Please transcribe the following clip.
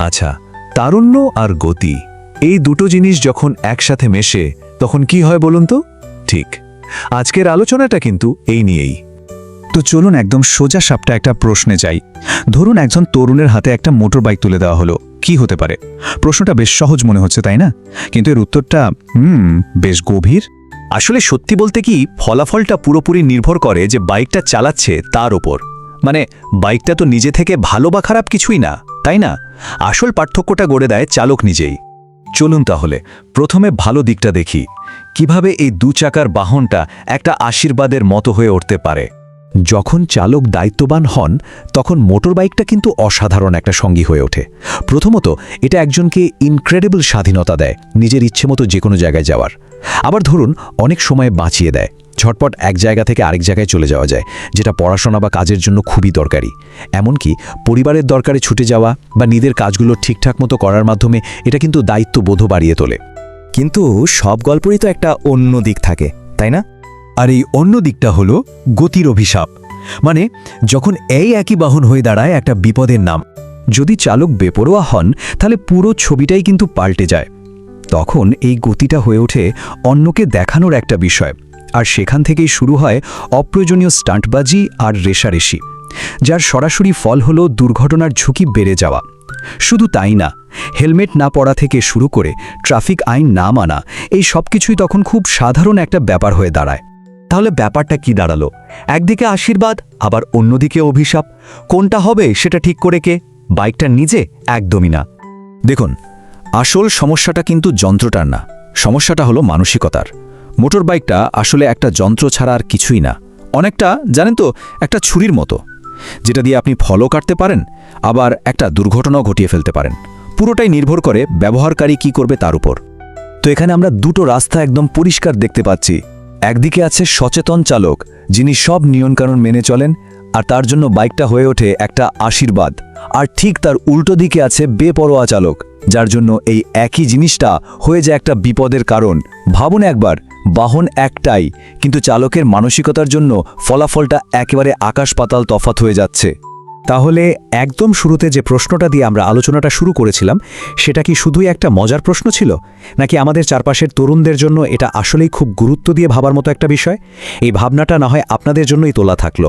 আচ্ছা, তারুণ্য আর গতি এই দুটো জিনিস যখন একসাথে মেশে তখন কি হয় বলুন তো? ঠিক, আজকের আলোচনাটা কিন্তু এই নিয়েই। তো চলুন একদম সোজা সাপটা একটা প্রশ্নে যাই। ধরুন একজন তরুণের হাতে একটা মোটর বাইক তুলে দেওয়া হলো, কি হতে পারে? প্রশ্নটা বেশ সহজ মনে হচ্ছে, তাই না? কিন্তু এর উত্তরটা বেশ গভীর। আসলে সত্যি বলতে কি, ফলাফলটা পুরোপুরি নির্ভর করে যে বাইকটা চালাচ্ছে তার ওপর। মানে বাইকটা তো নিজে থেকে ভালো বা খারাপ কিছুই না, তাই না? আসল পার্থক্যটা গড়ে দেয় চালক নিজেই। চলুন তাহলে প্রথমে ভালো দিকটা দেখি, কিভাবে এই দু চাকার বাহনটা একটা আশীর্বাদের মতো হয়ে উঠতে পারে। যখন চালক দায়িত্ববান হন তখন মোটরবাইকটা কিন্তু অসাধারণ একটা সঙ্গী হয়ে ওঠে। প্রথমত, এটা একজনকে ইনক্রেডিবল স্বাধীনতা দেয় নিজের ইচ্ছেমতো যে কোনো জায়গায় যাওয়ার। আবার ধরুন অনেক সময় বাঁচিয়ে দেয়, ঝটপট এক জায়গা থেকে আরেক জায়গায় চলে যাওয়া যায়, যেটা পড়াশোনা বা কাজের জন্য খুবই দরকারি। এমনকি পরিবারের দরকারে ছুটে যাওয়া বা নিজের কাজগুলো ঠিকঠাক মতো করার মাধ্যমে এটা কিন্তু দায়িত্ববোধও বাড়িয়ে তোলে। কিন্তু সব গল্পেরই তো একটা অন্য দিক থাকে, তাই না? আর এই অন্য দিকটা হলো গতির অভিশাপ। মানে যখন এই একই বাহন হয়ে দাঁড়ায় একটা বিপদের নাম। যদি চালক বেপরোয়া হন তাহলে পুরো ছবিটাই কিন্তু পাল্টে যায়। তখন এই গতিটা হয়ে ওঠে অন্যকে দেখানোর একটা বিষয়, আর সেখান থেকেই শুরু হয় অপ্রয়োজনীয় স্টান্টবাজি আর রেষারেষি, যার সরাসরি ফল হলো দুর্ঘটনার ঝুঁকি বেড়ে যাওয়া। শুধু তাই না, হেলমেট না পরা থেকে শুরু করে ট্রাফিক আইন না মানা, এই সব কিছুই তখন খুব সাধারণ একটা ব্যাপার হয়ে দাঁড়ায়। তাহলে ব্যাপারটা কি দাঁড়ালো? একদিকে আশীর্বাদ, আবার অন্যদিকে অভিশাপ। কোনটা হবে সেটা ঠিক করে কে? বাইকটা নিজে? একদমই না। দেখুন, আসল সমস্যাটা কিন্তু যন্ত্রটার না, সমস্যাটা হলো মানসিকতার। মোটর বাইকটা আসলে একটা যন্ত্র ছাড়া আর কিছুই না। অনেকটা জানেন তো, একটা ছুরির মতো, যেটা দিয়ে আপনি ফলও কাটতে পারেন, আবার একটা দুর্ঘটনাও ঘটিয়ে ফেলতে পারেন। পুরোটাই নির্ভর করে ব্যবহারকারী কি করবে তার উপর। তো এখানে আমরা দুটো রাস্তা একদম পরিষ্কার দেখতে পাচ্ছি। একদিকে আছে সচেতন চালক, যিনি সব নিয়মকানুন মেনে চলেন, আর তার জন্য বাইকটা হয়ে ওঠে একটা আশীর্বাদ। আর ঠিক তার উল্টো দিকে আছে বেপরোয়া চালক, যার জন্য এই একই জিনিসটা হয়ে যায় একটা বিপদের কারণ। ভাবুন একবার, বাহন একটাই, কিন্তু চালকের মানসিকতার জন্য ফলাফলটা একেবারে আকাশ পাতাল তফাৎ হয়ে যাচ্ছে। তাহলে একদম শুরুতে যে প্রশ্নটা দিয়ে আমরা আলোচনাটা শুরু করেছিলাম, সেটা কি শুধুই একটা মজার প্রশ্ন ছিল, নাকি আমাদের চারপাশের তরুণদের জন্য এটা আসলেই খুব গুরুত্ব দিয়ে ভাবার মতো একটা বিষয়? এই ভাবনাটা না হয় আপনাদের জন্যই তোলা থাকলো।